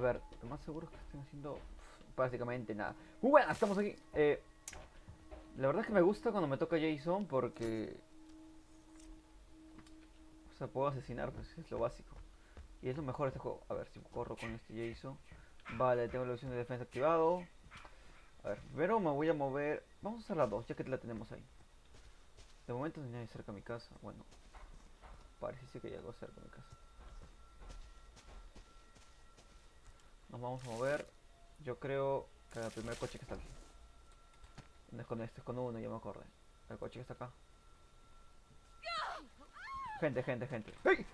ver, lo más seguro es que estén haciendo básicamente nada. Muy buenas, estamos aquí. La verdad es que me gusta cuando me toca Jason porque... O sea, puedo asesinar, pues es lo básico. Y es lo mejor de este juego. A ver si corro con este Jason. Vale, tengo la opción de defensa activado. A ver, primero me voy a mover. Vamos a usar la 2, ya que la tenemos ahí. De momento no hay nadie cerca de mi casa. Bueno, parece que hay algo cerca de mi casa. Nos vamos a mover. Yo creo que el primer coche que está aquí. No es con este, es con uno, ya me acordé. El coche que está acá. Gente, gente, gente. ¡Hey!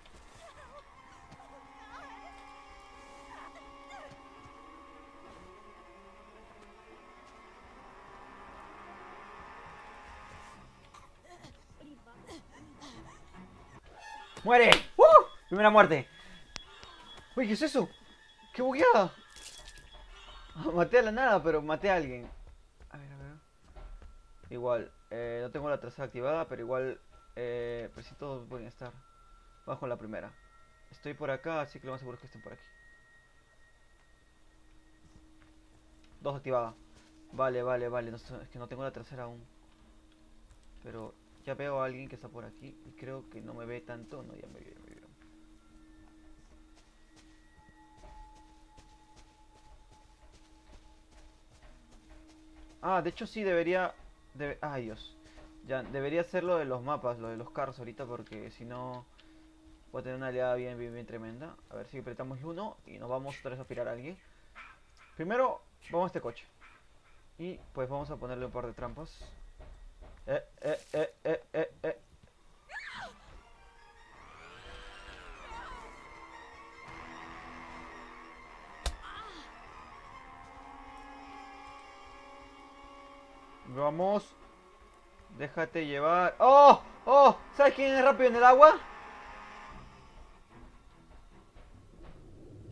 ¡Muere! Primera muerte. Uy, ¿qué es eso? ¡Qué bugueada! Maté a la nada, pero maté a alguien. A ver, a ver. Igual, no tengo la tercera activada, pero igual, pues sí, todos pueden estar. Bajo la primera. Estoy por acá, así que lo más seguro es que estén por aquí. Dos activada. Vale, vale, vale. No, es que no tengo la tercera aún. Pero ya veo a alguien que está por aquí. Y creo que no me ve tanto. No, ya me vio, ya me vio. Ah, de hecho sí debería... Ay, Dios. Ya, debería hacer lo de los mapas, lo de los carros ahorita, porque si no... Voy a tener una aliada bien, bien, bien tremenda. A ver si apretamos el 1 y nos vamos otra vez a aspirar a alguien. Primero, vamos a este coche. Y pues vamos a ponerle un par de trampas. Eh, eh, eh, eh, eh, eh. Vamos. Déjate llevar. ¡Oh! ¡Oh! ¿Sabes quién es rápido en el agua?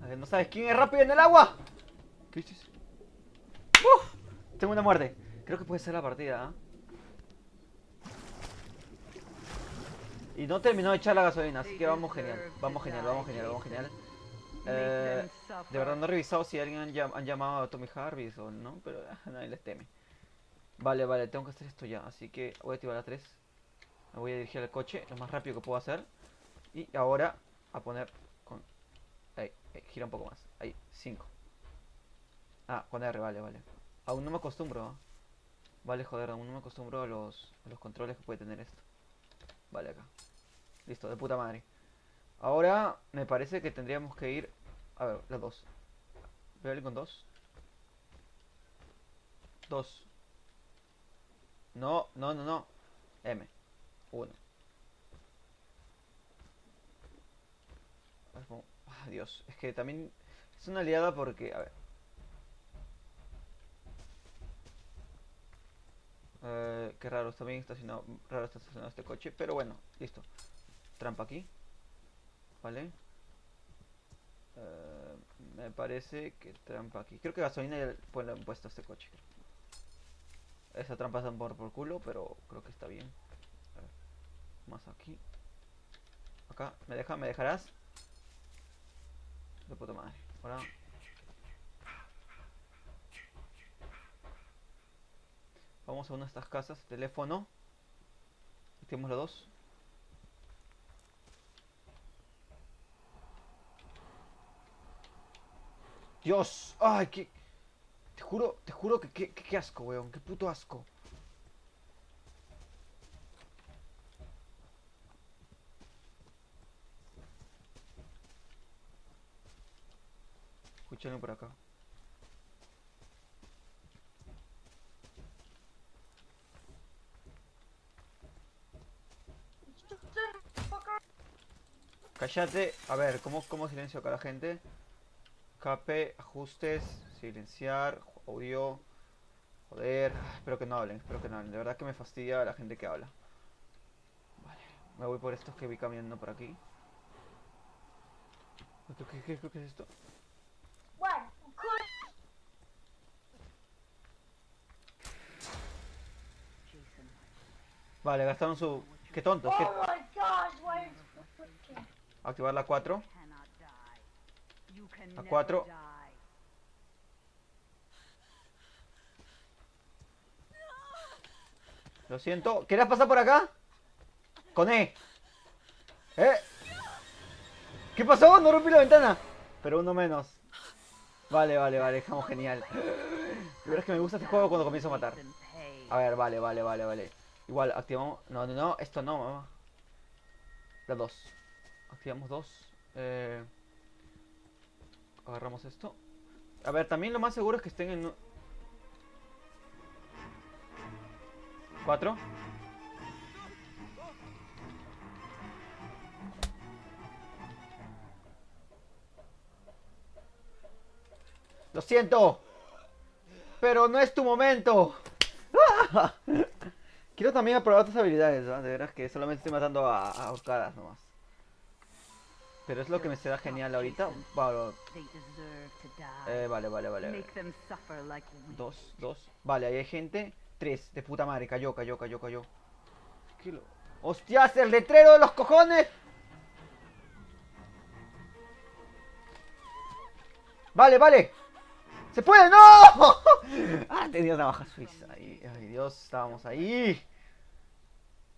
A ver, ¿no sabes quién es rápido en el agua? ¿Qué dices? Tengo una muerte. Creo que puede ser la partida, ¿ah? Y no terminó de echar la gasolina, así que vamos genial. Vamos genial, vamos genial, vamos genial. De verdad no he revisado si alguien han llamado a Tommy Harris o no, pero nadie les teme. Vale, vale, tengo que hacer esto ya, así que voy a activar la 3. Me voy a dirigir al coche lo más rápido que puedo hacer. Y ahora a poner con... Ahí, gira un poco más. Ahí, 5. Ah, con R, vale, vale. Aún no me acostumbro, ¿ah? Vale, joder, aún no me acostumbro a los controles que puede tener esto. Vale, acá. Listo, de puta madre. Ahora me parece que tendríamos que ir... A ver, las 2. ¿Veo alguien con 2? 2. No, no, no, no. M. 1. Ah, Dios, es que también es una aliada porque... A ver. Qué raro, está bien estacionado. Raro está estacionado este coche, pero bueno, listo. Trampa aquí. Vale. Me parece que trampa aquí. Creo que gasolina ya le han puesto a este coche. Esa trampa es por culo, pero creo que está bien. A ver, más aquí. Acá, me dejarás? De puta madre. Ahora vamos a una de estas casas. Teléfono. Activamos la 2. Dios, ay, que... Te juro que qué asco, weón. Qué puto asco. Escúchame por acá. Cállate. A ver, ¿cómo silencio acá la gente? Escape, ajustes, silenciar, audio. Joder, espero que no hablen, espero que no hablen. De verdad que me fastidia la gente que habla. Vale, me voy por estos que vi caminando por aquí. ¿Qué es esto? Vale, gastaron su... Qué tontos, qué... Activar la 4. La 4. Lo siento. ¿Querías pasar por acá? Con E. ¿Eh? ¿Qué pasó? No rompí la ventana. Pero uno menos. Vale, vale, vale. Estamos genial. La verdad es que me gusta este juego cuando comienzo a matar. A ver, vale, vale, vale, vale. Igual, activamos... No, no, no. Esto no, mamá. Las dos. Activamos dos. Agarramos esto. A ver, también lo más seguro es que estén en... ¿Cuatro? ¡Lo siento! ¡Pero no es tu momento! Quiero también probar otras habilidades, ¿no? De veras que solamente estoy matando a horcadas nomás. Pero es lo que me se da genial ahorita. Vale, vale, vale, vale. Dos, dos. Vale, ahí hay gente. Tres, de puta madre. Cayó, cayó, cayó, cayó. ¿Qué lo... ¡Hostias! ¡El letrero de los cojones! Vale, vale. ¡Se puede! ¡No! Ah, tenía navaja suiza. Ay, ay, Dios, estábamos ahí.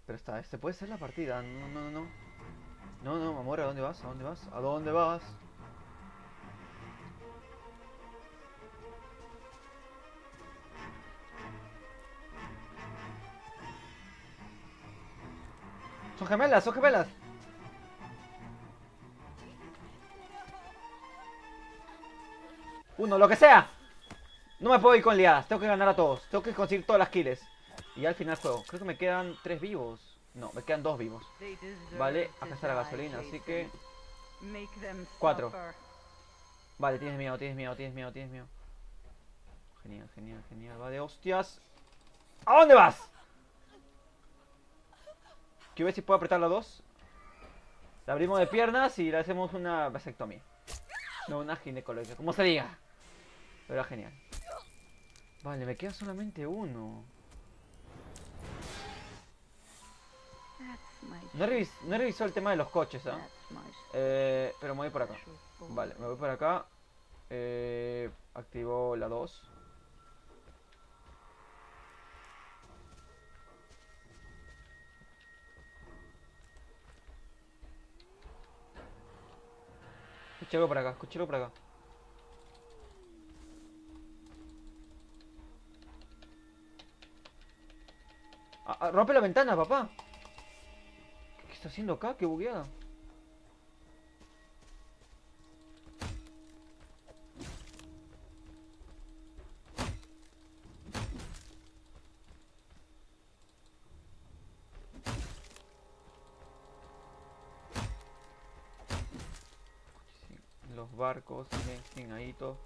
Pero esta vez se puede ser la partida. No, no, no. No, no, amor, ¿a dónde vas? ¿A dónde vas? ¿A dónde vas? Son gemelas, son gemelas. Uno, lo que sea. No me puedo ir con liadas. Tengo que ganar a todos. Tengo que conseguir todas las kills. Y ya al final juego. Creo que me quedan 3 vivos. No, me quedan 2 vivos. Vale, acá está la gasolina, así que... 4. Vale, tienes miedo, tienes miedo, tienes miedo, tienes miedo. Genial, genial, genial. Va de hostias. ¿A dónde vas? Quiero ver si puedo apretar la 2. La abrimos de piernas y le hacemos una vasectomía. No, una ginecología, como se diga. Pero era genial. Vale, me queda solamente uno. No he revisado el tema de los coches, ¿ah? Pero me voy por acá. Vale, me voy por acá. Activo la 2. Escuché algo por acá, escuché algo por acá. Rompe la ventana, papá. ¿Qué está haciendo acá? Qué bugueada. Sí, los barcos siguen ahí todos.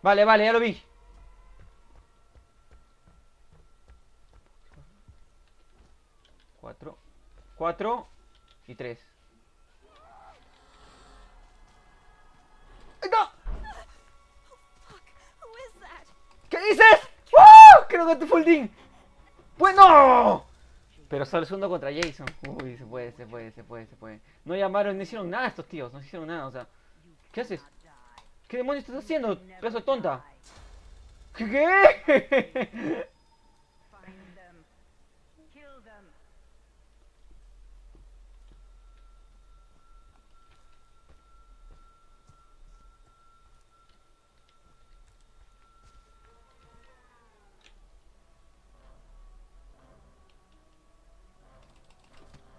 Vale, vale, ya lo vi. Cuatro. 4 y 3. ¡Ahí está! ¿Qué dices? ¡Oh! Creo que te full team. ¡Bueno! Pero solo el segundo contra Jason. Uy, se puede, se puede, se puede, se puede. No llamaron, no hicieron nada estos tíos, no hicieron nada, o sea. ¿Qué haces? ¿Qué demonios estás haciendo, pedazo de tonta? ¿Qué?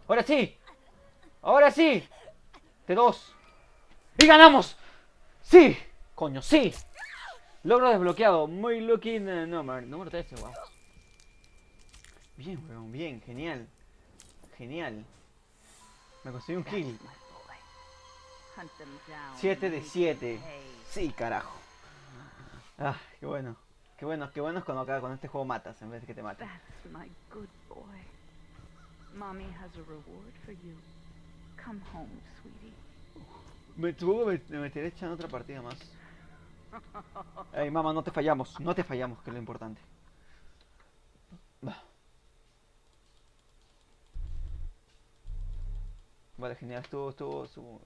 Ahora sí, ahora sí. De 2. ¡Y ganamos! ¡Sí! Coño, sí. Logro desbloqueado. Muy looking number. Número 13, wow. Bien, weón, bien, genial. Genial. Me conseguí un kill. 7 de 7. Sí, carajo. Ah, qué bueno. Qué bueno, qué bueno es cuando acá con este juego matas en vez de que te maten. Supongo que me meteré echando otra partida más. Ey, mamá, no te fallamos. No te fallamos, que es lo importante. Vale, genial, estuvo.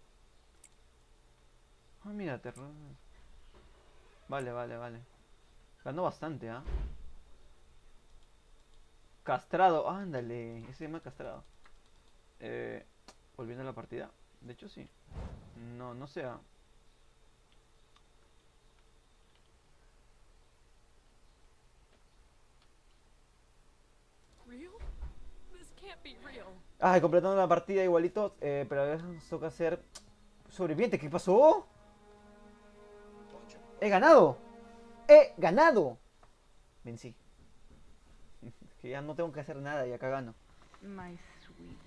Ah, mira, terror. Vale, vale, vale. Ganó bastante, ¿ah? Castrado, ándale. Ese se llama castrado. Eh, volviendo a la partida. De hecho, sí. No, no sé. Ah, completando la partida igualito. Pero a veces nos toca hacer sobreviviente. ¿Qué pasó? ¡He ganado! ¡He ganado! Vencí. Que ya no tengo que hacer nada y acá gano. My sweet,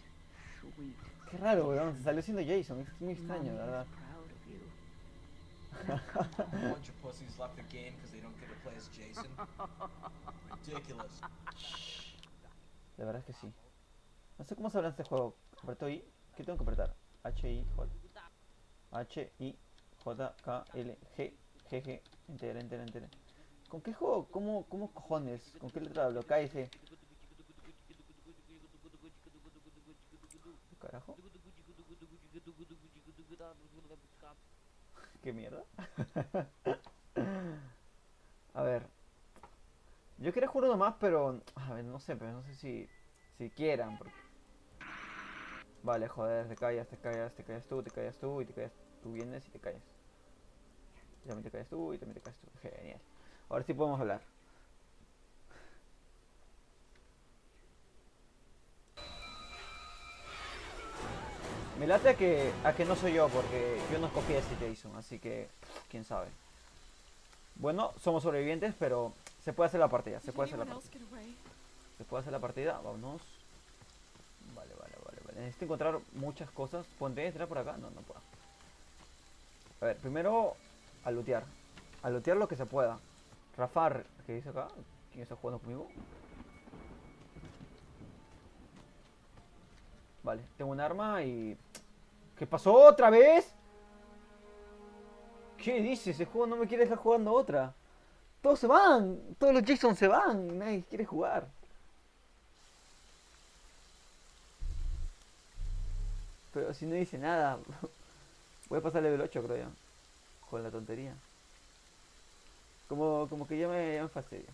sweet. Qué raro, weón. Se salió siendo Jason. Es muy extraño, la Mommy is verdad. proud of you. A bunch of pussies left the game because they don't get to play as Jason. Ridiculous. La verdad es que sí. No sé cómo se habla en este juego. ¿Apreto I? ¿Qué tengo que apretar? H-I-J. H-I-J-K-L-G. G-G. Enter, enter, enter. ¿Con qué juego? ¿Cómo cojones? ¿Con qué letra hablo? K-S. ¿Qué carajo? ¿Qué mierda? A ver. Yo quería jugar uno más, pero... A ver, no sé, pero no sé si quieran. Porque... Vale, joder, te callas, te callas, te callas tú, te callas tú y te callas. Tú vienes y te callas. Y también te callas tú y también te callas tú. Genial. Ahora sí podemos hablar. Me late a que no soy yo, porque yo no escogí a ese Jason, así que quién sabe. Bueno, somos sobrevivientes, pero se puede hacer la partida, se puede hacer la partida. Se puede hacer la partida, vámonos. Vale, vale, vale, vale. Necesito encontrar muchas cosas. ¿Puedo entrar por acá? No, no puedo. A ver, primero a lootear. A lootear lo que se pueda. Rafar, ¿qué dice acá? ¿Quién está jugando conmigo? Vale, tengo un arma y... ¿Qué pasó otra vez? ¿Qué dices? Ese juego no me quiere dejar jugando otra. Todos se van. Todos los Jason se van. Nadie quiere jugar. Pero si no dice nada. Voy a pasar level 8 creo ya. Con la tontería. Como que ya me fastidio.